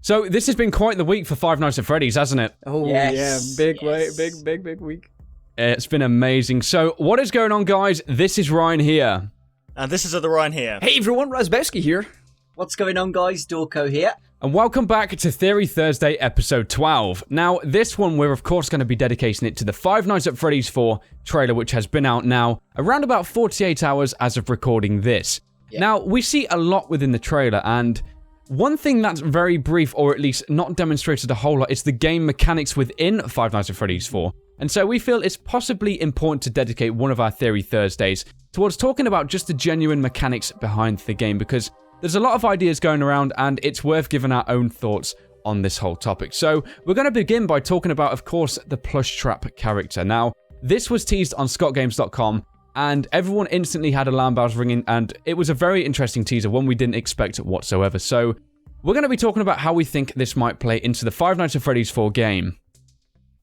So this has been quite the week for Five Nights at Freddy's, hasn't it? Oh, yes. yeah. Big week. It's been amazing. So what is going on, guys? This is Ryan here. And this is the Ryan here. Hey, everyone. Razbowski here. What's going on, guys? Dorko here. And welcome back to Theory Thursday, episode 12. Now, this one, we're of course going to be dedicating it to the Five Nights at Freddy's 4 trailer, which has been out now around about 48 hours as of recording this. Yeah. Now, we see a lot within the trailer, and one thing that's very brief, or at least not demonstrated a whole lot, is the game mechanics within Five Nights at Freddy's 4. And so we feel it's possibly important to dedicate one of our Theory Thursdays towards talking about just the genuine mechanics behind the game, because there's a lot of ideas going around, and it's worth giving our own thoughts on this whole topic. So we're going to begin by talking about, of course, the plush trap character. Now, this was teased on scottgames.com, and everyone instantly had alarm bells ringing, and it was a very interesting teaser, one we didn't expect whatsoever. So we're going to be talking about how we think this might play into the Five Nights at Freddy's 4 game.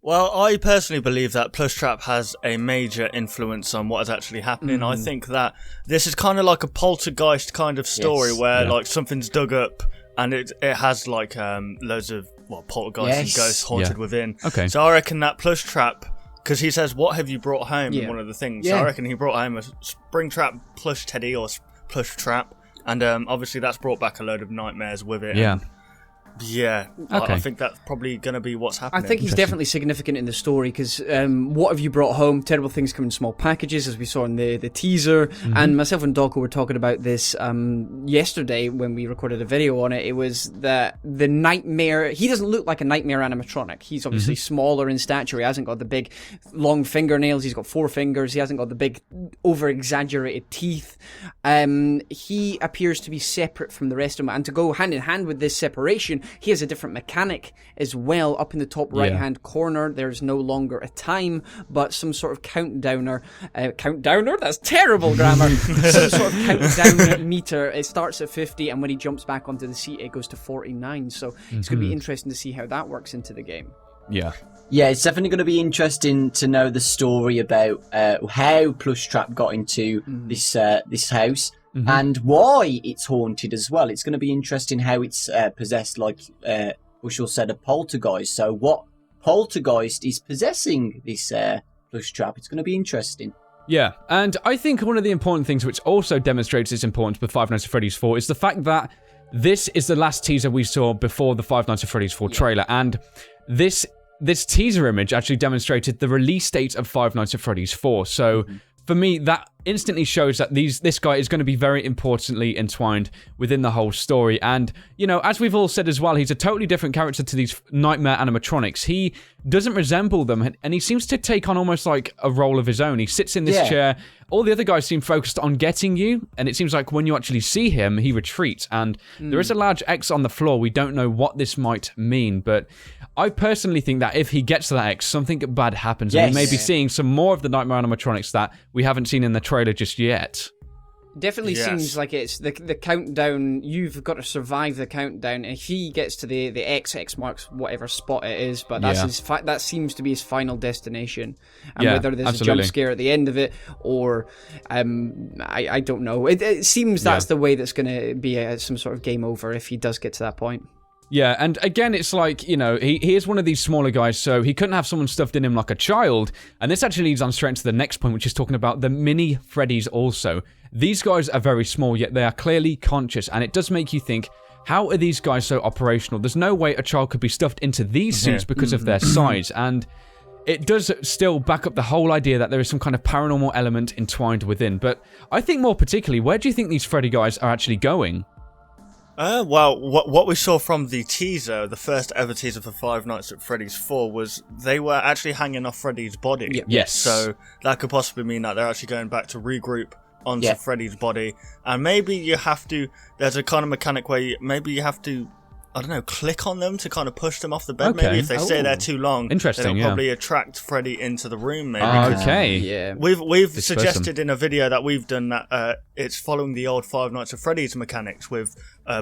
Well, I personally believe that Plush Trap has a major influence on what is actually happening. I think that this is kind of like a poltergeist kind of story where like something's dug up and it has like loads of poltergeists and ghosts haunted within. Okay. So I reckon that Plush Trap, because he says, "What have you brought home?" in one of the things. So I reckon he brought home a Springtrap plush teddy or plush trap, and obviously that's brought back a load of nightmares with it. Yeah. Yeah, okay. I think that's probably going to be what's happening. I think he's definitely significant in the story because what have you brought home? Terrible things come in small packages, as we saw in the teaser. And myself and Dorko were talking about this yesterday when we recorded a video on it. It was that the nightmare... He doesn't look like a nightmare animatronic. He's obviously smaller in stature. He hasn't got the big, long fingernails. He's got 4 fingers. He hasn't got the big, over-exaggerated teeth. He appears to be separate from the rest of them. And to go hand in hand with this separation... He has a different mechanic as well. Up in the top right-hand corner, there's no longer a time, but some sort of countdowner. Countdowner? That's terrible grammar. Some sort of countdown meter. It starts at 50, and when he jumps back onto the seat, it goes to 49. So it's going to be interesting to see how that works into the game. Yeah. Yeah, it's definitely going to be interesting to know the story about how Plush Trap got into this house. And why it's haunted as well. It's going to be interesting how it's possessed, like Bushell said, a poltergeist. So what poltergeist is possessing this Plush Trap? It's going to be interesting. Yeah, and I think one of the important things which also demonstrates its importance with Five Nights at Freddy's 4 is the fact that this is the last teaser we saw before the Five Nights at Freddy's 4 trailer, and this teaser image actually demonstrated the release date of Five Nights at Freddy's 4, so... For me, that instantly shows that this guy is going to be very importantly entwined within the whole story. And, you know, as we've all said as well, he's a totally different character to these nightmare animatronics. He doesn't resemble them, and he seems to take on almost like a role of his own. He sits in this chair. All the other guys seem focused on getting you, and it seems like when you actually see him, he retreats. And there is a large X on the floor. We don't know what this might mean, but I personally think that if he gets to that X, something bad happens, and we may be seeing some more of the nightmare animatronics that we haven't seen in the trailer just yet. Definitely seems like it's the countdown. You've got to survive the countdown. If he gets to the X marks whatever spot it is, but that's that seems to be his final destination. And whether there's a jump scare at the end of it or I don't know. It seems that's the way that's going to be some sort of game over if he does get to that point. Yeah, and again, it's like, you know, he is one of these smaller guys, so he couldn't have someone stuffed in him like a child. And this actually leads on straight to the next point, which is talking about the mini Freddys also. These guys are very small, yet they are clearly conscious, and it does make you think, how are these guys so operational? There's no way a child could be stuffed into these suits because of their size, and it does still back up the whole idea that there is some kind of paranormal element entwined within. But I think more particularly, where do you think these Freddy guys are actually going? Well, what we saw from the teaser, the first ever teaser for Five Nights at Freddy's 4, was they were actually hanging off Freddy's body. Yes. So that could possibly mean that they're actually going back to regroup onto Freddy's body. And maybe you have to, there's a kind of mechanic where maybe you have to, I don't know, click on them to kind of push them off the bed. Okay. Maybe if they stay there too long, interesting, they'll probably attract Freddy into the room. Maybe. Okay. We've suggested in a video that we've done that it's following the old Five Nights at Freddy's mechanics with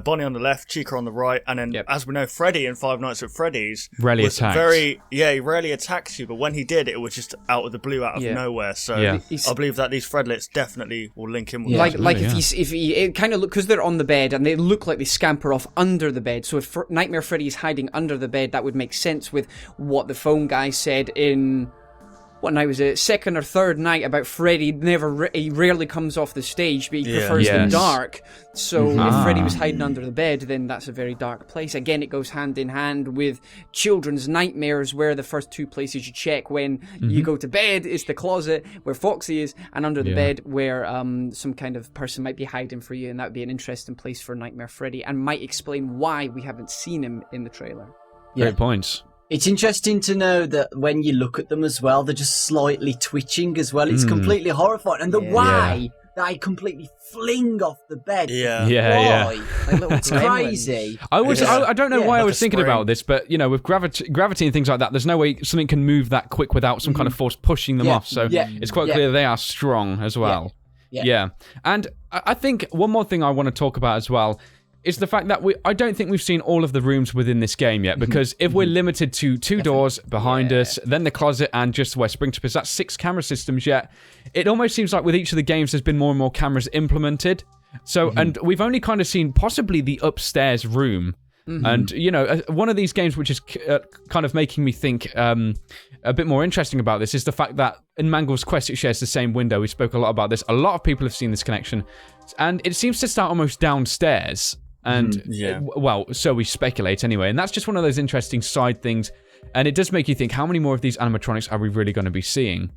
Bonnie on the left, Chica on the right, and then, as we know, Freddy in Five Nights at Freddy's rarely attacks. He rarely attacks you, but when he did, it was just out of the blue, out of nowhere. So I believe that these Fredlets definitely will link in with if he it kind of look, because they're on the bed and they look like they scamper off under the bed. So if Nightmare Freddy is hiding under the bed, that would make sense with what the phone guy said in. What night was it? Second or third night about Freddy. He rarely comes off the stage, but he prefers the dark. So if Freddy was hiding under the bed, then that's a very dark place. Again, it goes hand in hand with children's nightmares, where the first two places you check when you go to bed is the closet where Foxy is, and under the bed where some kind of person might be hiding for you, and that would be an interesting place for Nightmare Freddy, and might explain why we haven't seen him in the trailer. Great points. It's interesting to know that when you look at them as well, they're just slightly twitching as well. It's completely horrifying. And the way they completely fling off the bed. Yeah. Like it's crazy. I don't know why I was thinking spring. about this, but with gravity and things like that, there's no way something can move that quick without some kind of force pushing them off. So it's quite clear they are strong as well. Yeah. And I think one more thing I want to talk about as well is the fact that I don't think we've seen all of the rooms within this game yet, because if we're limited to two doors behind us, then the closet and just where Springtrap is, that's 6 camera systems yet. It almost seems like with each of the games there's been more and more cameras implemented. So, and we've only kind of seen possibly the upstairs room. And, one of these games which is kind of making me think a bit more interesting about this is the fact that in Mangle's Quest it shares the same window. We spoke a lot about this. A lot of people have seen this connection. And it seems to start almost downstairs. And, well, so we speculate anyway. And that's just one of those interesting side things. And it does make you think, how many more of these animatronics are we really going to be seeing?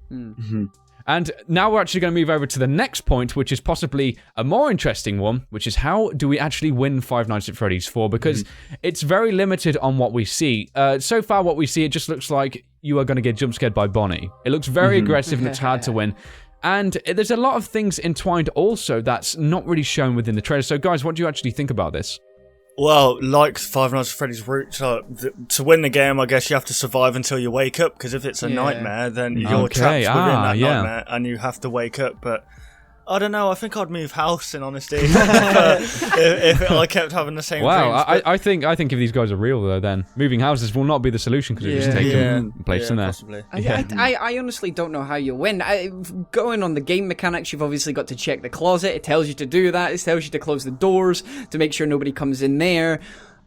And now we're actually going to move over to the next point, which is possibly a more interesting one, which is how do we actually win Five Nights at Freddy's 4? Because it's very limited on what we see. So far, what we see, it just looks like you are going to get jump scared by Bonnie. It looks very aggressive and it's hard to win. And there's a lot of things entwined also that's not really shown within the trailer. So, guys, what do you actually think about this? Well, like Five Nights at Freddy's route, to win the game, I guess you have to survive until you wake up, because if it's a nightmare, then you're trapped within that nightmare, and you have to wake up. But I don't know, I think I'd move house, in honesty, if I kept having the same dreams. I think if these guys are real, though, then moving houses will not be the solution, because you just take them and place them there. Possibly. I honestly don't know how you win. Going on the game mechanics, you've obviously got to check the closet. It tells you to do that. It tells you to close the doors to make sure nobody comes in there.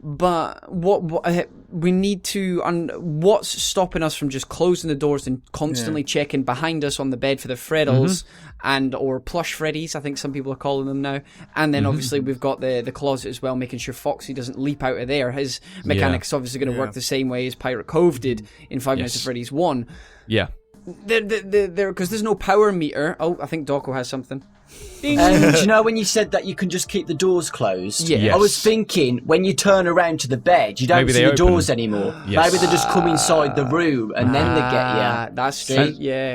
But what we need to, what's stopping us from just closing the doors and constantly checking behind us on the bed for the Freddles and or plush Freddies, I think some people are calling them now. And then obviously we've got the closet as well, making sure Foxy doesn't leap out of there. His mechanics obviously going to work the same way as Pirate Cove did in Five Nights at Freddy's 1. Yeah. Because there's no power meter. Oh, I think Dawko has something. Do you know when you said that you can just keep the doors closed? Yes. I was thinking when you turn around to the bed, you don't see the doors anymore. Maybe they just come inside the room and then they get you. That's true.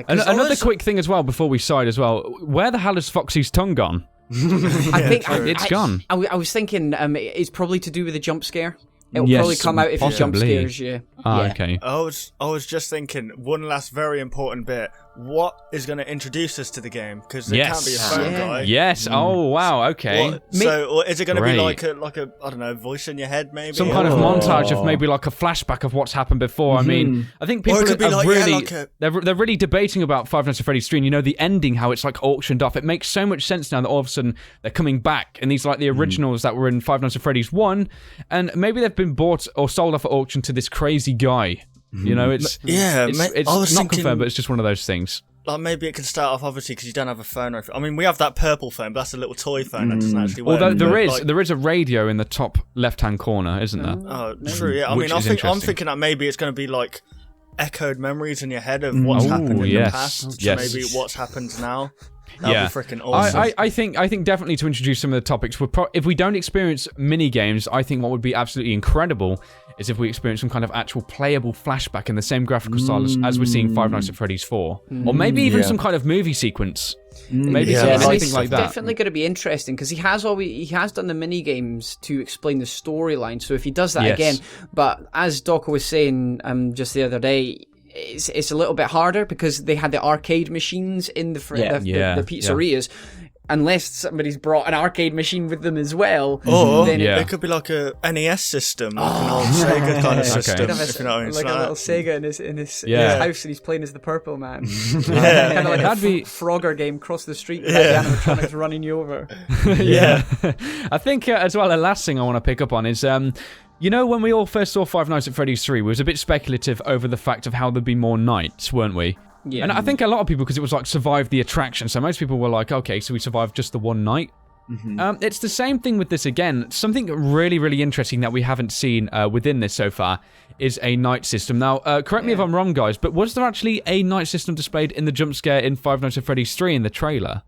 And another quick thing as well before we side as well. Where the hell is Foxy's tongue gone? I think it's gone. I was thinking it's probably to do with the jump scare. It'll probably come out if it jump scares you. Okay. I was just thinking, one last very important bit. What is going to introduce us to the game? Because there can't be a phone guy. Yes. Oh, wow. Okay. So is it going to be like a I don't know, voice in your head maybe? Some kind of montage of maybe like a flashback of what's happened before. I mean, I think people are really they're really debating about Five Nights at Freddy's 3. And, the ending, how it's like auctioned off. It makes so much sense now that all of a sudden they're coming back, and these like the originals that were in Five Nights at Freddy's 1, and maybe they've been bought or sold off at auction to this crazy guy. It's not confirmed, but it's just one of those things. Like maybe it could start off obviously because you don't have a phone. I mean, we have that purple phone, but that's a little toy phone that doesn't actually work. Although there is a radio in the top left-hand corner, isn't there? Oh, true. Yeah, I mean, I'm thinking that maybe it's going to be like echoed memories in your head of what's happened in the past. So maybe what's happened now. That'd be freaking awesome. I think definitely to introduce some of the topics, if we don't experience mini games, I think what would be absolutely incredible is if we experience some kind of actual playable flashback in the same graphical style as we're seeing Five Nights at Freddy's 4, or maybe even some kind of movie sequence. Maybe anything like that. It's definitely going to be interesting because he has done the mini games to explain the storyline. So if he does that again, but as Dawko was saying just the other day, it's a little bit harder because they had the arcade machines in the pizzerias. unless somebody's brought an arcade machine with them as well. Or then it could be like a NES system, like an old Sega kind of system. If you know what I mean. Like a little Sega in his house, and he's playing as the Purple Man. Kind of like that'd be Frogger game across the street without the animatronics running you over. I think as well, the last thing I want to pick up on is, you know, when we all first saw Five Nights at Freddy's 3, we was a bit speculative over the fact of how there'd be more nights, weren't we? Yeah. And I think a lot of people, because it was like survive the attraction, so most people were like, okay, so we survived just the one night. It's the same thing with this again. Something really, really interesting that we haven't seen within this so far is a night system. Now, correct me if I'm wrong, guys, but was there actually a night system displayed in the jump scare in Five Nights at Freddy's 3 in the trailer?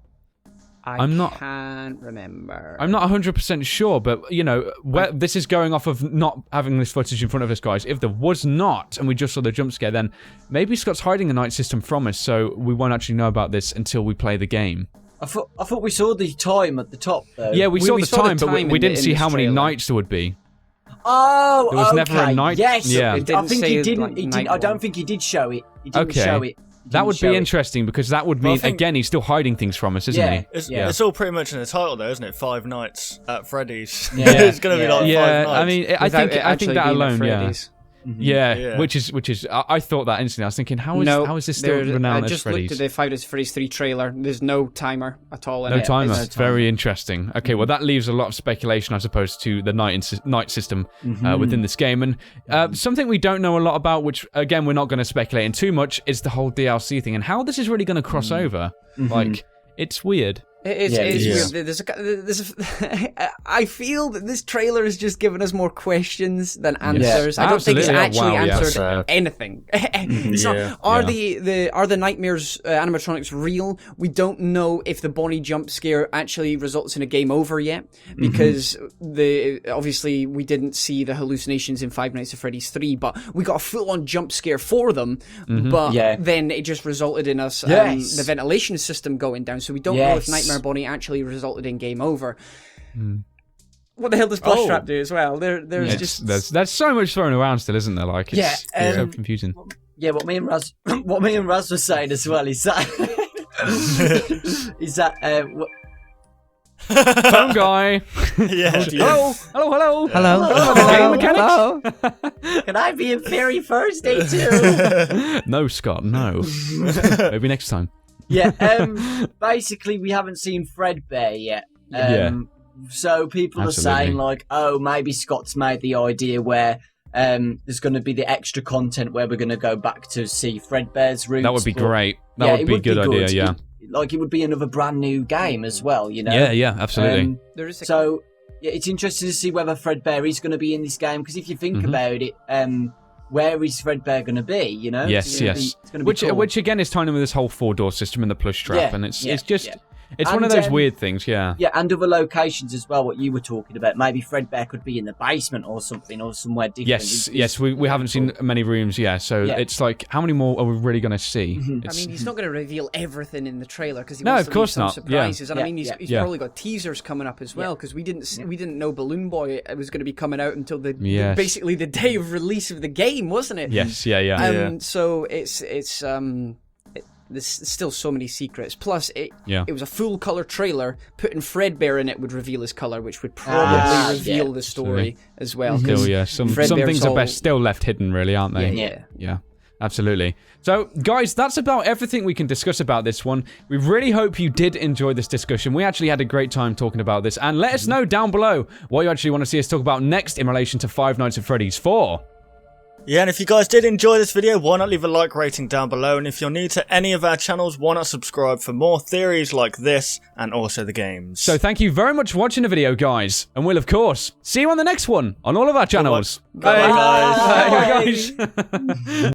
I can't remember. I'm not 100% sure, but, you know, this is going off of not having this footage in front of us, guys. If there was not, and we just saw the jump scare, then maybe Scott's hiding a night system from us, so we won't actually know about this until we play the game. I thought we saw the time at the top, though. Yeah, we saw the time, but we didn't see how many nights there would be. Oh, there was never a night. Yes, yeah. I think he didn't. I don't think he did show it. He didn't show it. That would be interesting, because that would mean, again, he's still hiding things from us, isn't he? It's all pretty much in the title, though, isn't it? Five Nights at Freddy's. Yeah. It's going to be like 5 nights. I mean, I think that alone, Yeah, which is I thought that instantly. I was thinking, how is this still renowned as Freddy's? I just looked at the Five Nights at Freddy's 3 trailer. There's no timer at all in it. No timer. It's very interesting. Okay, well, that leaves a lot of speculation as opposed to the night system within this game. And something we don't know a lot about, which, again, we're not going to speculate in too much, is the whole DLC thing and how this is really going to cross over. Like, it's weird. It is weird. I feel that this trailer has just given us more questions than answers. I don't think it's actually answered anything. It's not, are the nightmares animatronics real? We don't know if the Bonnie jump scare actually results in a game over yet, because obviously we didn't see the hallucinations in Five Nights at Freddy's 3, but we got a full-on jump scare for them. But then it just resulted in us the ventilation system going down, so we don't know if Nightmare Bonnie actually resulted in game over. What the hell does Plush Trap do as well? There's so much thrown around still, isn't there? Like, it's so confusing. Yeah, what me and Raz were saying as well is that phone guy. Hello. Game mechanic. Can I be a fairy Thursday too? No, Scott. No. Maybe next time. Basically, we haven't seen Fredbear yet. So people are saying, like, oh, maybe Scott's made the idea where there's going to be the extra content where we're going to go back to see Fredbear's roots. That would be great. That would be a good idea, yeah. It would be another brand new game as well, you know? Yeah, absolutely. It's interesting to see whether Fredbear is going to be in this game, because if you think about it, where is Fredbear going to be, you know? Yes. It's gonna be cool. Which again is tying in with this whole 4-door system and the plush trap, and it's just... It's one of those weird things, Yeah, and other locations as well, what you were talking about. Maybe Fredbear could be in the basement or something, or somewhere different. Yes, we haven't seen many rooms, so it's like, how many more are we really going to see? I mean, he's not going to reveal everything in the trailer, because he wants to leave some surprises. And I mean, he's probably got teasers coming up as well, because we didn't know Balloon Boy was going to be coming out until basically the day of release of the game, wasn't it? Yes, So there's still so many secrets. Plus, it was a full color trailer. Putting Fredbear in it would reveal his color, which would probably reveal the story as well. Still, some things are best still left hidden, really, aren't they? Yeah. Absolutely. So, guys, that's about everything we can discuss about this one. We really hope you did enjoy this discussion. We actually had a great time talking about this. And let us know down below what you actually want to see us talk about next in relation to Five Nights at Freddy's 4. Yeah, and if you guys did enjoy this video, why not leave a like rating down below? And if you're new to any of our channels, why not subscribe for more theories like this and also the games. So thank you very much for watching the video, guys. And we'll, of course, see you on the next one on all of our channels. Bye, guys. Bye, guys.